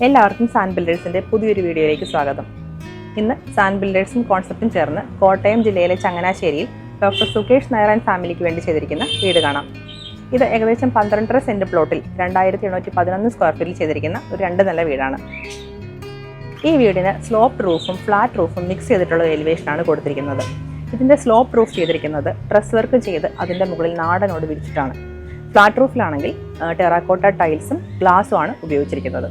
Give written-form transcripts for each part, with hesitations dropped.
എല്ലാവർക്കും സാൻ ബിൽഡേഴ്സിൻ്റെ പുതിയൊരു വീഡിയോയിലേക്ക് സ്വാഗതം. ഇന്ന് സാൻ ബിൽഡേഴ്സും കോൺസെപ്റ്റും ചേർന്ന് കോട്ടയം ജില്ലയിലെ ചങ്ങനാശ്ശേരിയിൽ ഡോക്ടർ സുകേഷ് നായർ ആൻഡ് ഫാമിലിക്ക് വേണ്ടി ചെയ്തിരിക്കുന്ന വീട് കാണാം. ഇത് ഏകദേശം 12.5 സെൻറ്റ് പ്ലോട്ടിൽ 2711 സ്ക്വയർ ഫീറ്റിൽ ചെയ്തിരിക്കുന്ന ഒരു 2 നില വീടാണ്. ഈ വീടിന് സ്ലോപ്പ് റൂഫും ഫ്ലാറ്റ് റൂഫും മിക്സ് ചെയ്തിട്ടുള്ള എലിവേഷനാണ് കൊടുത്തിരിക്കുന്നത്. ഇതിൻ്റെ സ്ലോപ്പ് റൂഫ് ചെയ്തിരിക്കുന്നത് ഡ്രസ് വർക്ക് ചെയ്ത് അതിൻ്റെ മുകളിൽ നാടനോട് വിരിച്ചിട്ടാണ്. ഫ്ലാറ്റ് റൂഫിലാണെങ്കിൽ ടെറാക്കോട്ട ടൈൽസും ഗ്ലാസും ആണ് ഉപയോഗിച്ചിരിക്കുന്നത്.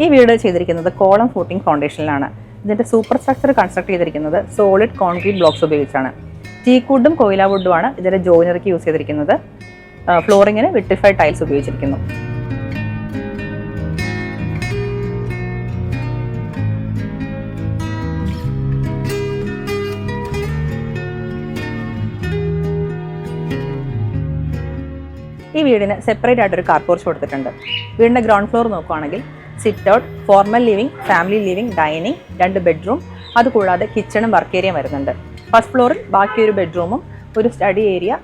ഈ വീട് ചെയ്തിരിക്കുന്നത് കോളം ഫൂട്ടിംഗ് ഫൗണ്ടേഷനിലാണ്. ഇതിൻ്റെ സൂപ്പർ സ്ട്രക്ചർ കൺസ്ട്രക്ട് ചെയ്തിരിക്കുന്നത് സോളിഡ് കോൺക്രീറ്റ് ബ്ലോക്സ് ഉപയോഗിച്ചാണ്. ടീക്വുഡും കൊയില വുഡുമാണ് ഇതിൻ്റെ ജോയിനറിക്ക് യൂസ് ചെയ്തിരിക്കുന്നത്. ഫ്ലോറിങ്ങിന് വിട്രിഫൈഡ് ടൈൽസ് ഉപയോഗിച്ചിരിക്കുന്നു. ഈ വീടിന് സെപ്പറേറ്റ് ആയിട്ടൊരു കാർ പോർച്ച് കൊടുത്തിട്ടുണ്ട്. വീടിൻ്റെ ഗ്രൗണ്ട് ഫ്ലോർ നോക്കുകയാണെങ്കിൽ sit out, formal living, family living, dining, 2 bedroom, അതുകൂടാതെ കിച്ചണും വർക്ക് ഏരിയയും വരുന്നുണ്ട്. ഫസ്റ്റ് ഫ്ലോറിൽ ബാക്കി ഒരു ബെഡ്റൂമും ഒരു സ്റ്റഡി ഏരിയ,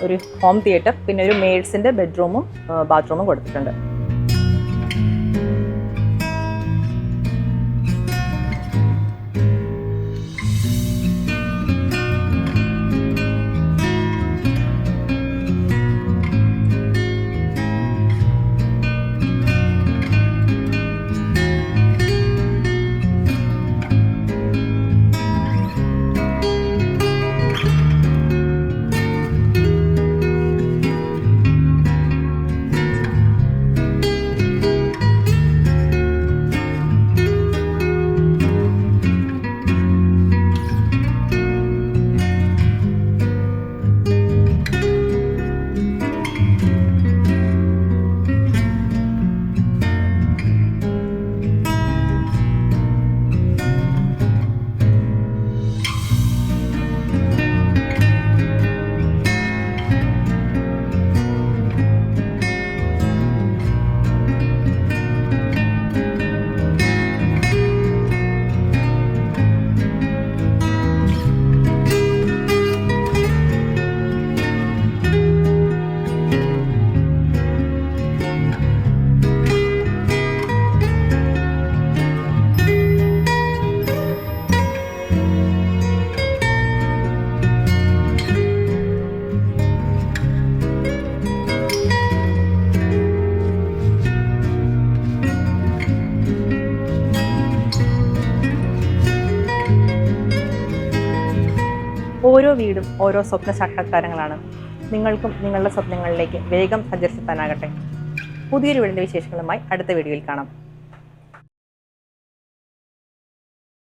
ഒരു ഹോം തിയേറ്റർ, പിന്നെ ഒരു മെയ്ഡ്സിൻ്റെ ബെഡ്റൂമും ബാത്റൂമും കൊടുത്തിട്ടുണ്ട്. ഓരോ വീടും ഓരോ സ്വപ്ന സാക്ഷാത്കാരങ്ങളാണ്. നിങ്ങൾക്കും നിങ്ങളുടെ സ്വപ്നങ്ങളിലേക്ക് വേഗം സഞ്ചരിച്ചെത്താനാകട്ടെ. പുതിയൊരു വീടിൻ്റെ വിശേഷങ്ങളുമായി അടുത്ത വീഡിയോയിൽ കാണാം.